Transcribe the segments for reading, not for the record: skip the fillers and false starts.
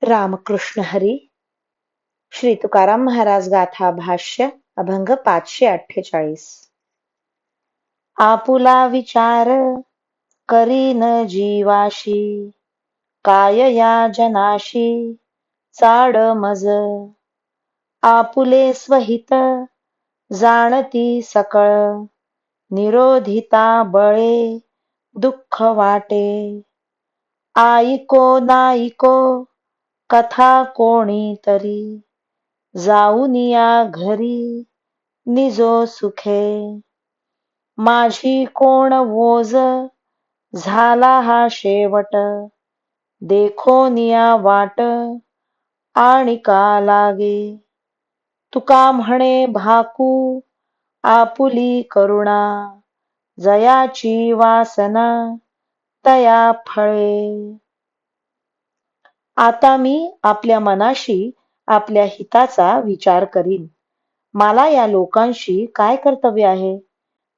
रामकृष्ण हरी. श्री तुकाराम महाराज गाथा भाष्य अभंग 548. आपुला विचार करीन जीवाशी, काय या जनाशी चाड मज. आपुले स्वहित जाणती सकळ, निरोधिता बळे दुःख वाटे. आईको नाईको कथा कोणी तरी, जाऊनिया घरी निजो सुखे. माझी कोण वोज झाला हा शेवट, देखोनिया वाट आणि का लागे. तुका म्हणे भाकू आपुली करुणा, जयाची वासना तया फळे. आता मी आपल्या मनाशी आपल्या हिताचा विचार करीन. मला या लोकांशी काय कर्तव्य आहे?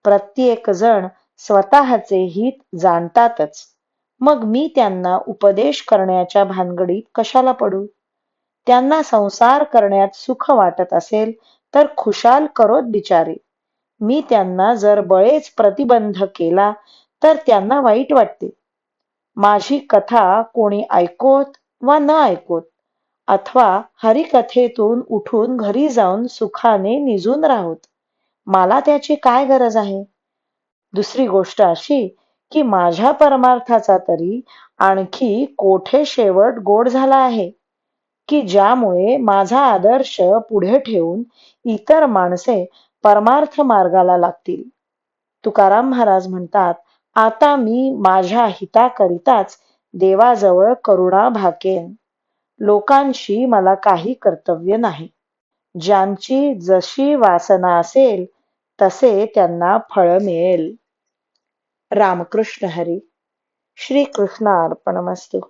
प्रत्येक जण स्वतःचे हित जाणतातच, मग मी त्यांना उपदेश करण्याच्या भानगडीत कशाला पडू? त्यांना संसार करण्यात सुख वाटत असेल तर खुशाल करोत बिचारे. मी त्यांना जर बळेच प्रतिबंध केला तर त्यांना वाईट वाटते. माझी कथा कोणी ऐकोत वा न ऐकोत, अथवा हरिकथेतून उठून घरी जाऊन सुखाने निजून राहोत, मला त्याची काय गरज आहे? दुसरी गोष्ट अशी की माझ्या परमार्थाचा तरी आणखी कोठे शेवट गोड झाला आहे, की ज्यामुळे माझा आदर्श पुढे ठेवून इतर माणसे परमार्थ मार्गाला लागतील. तुकाराम महाराज म्हणतात, आता मी माझ्या हिताकरिताच देवाजवळ करुणा भाकेन. लोकांशी मला काही कर्तव्य नाही. ज्यांची जशी वासना असेल तसे त्यांना फळ मिळेल. रामकृष्ण हरी. श्री कृष्ण अर्पणमस्तु.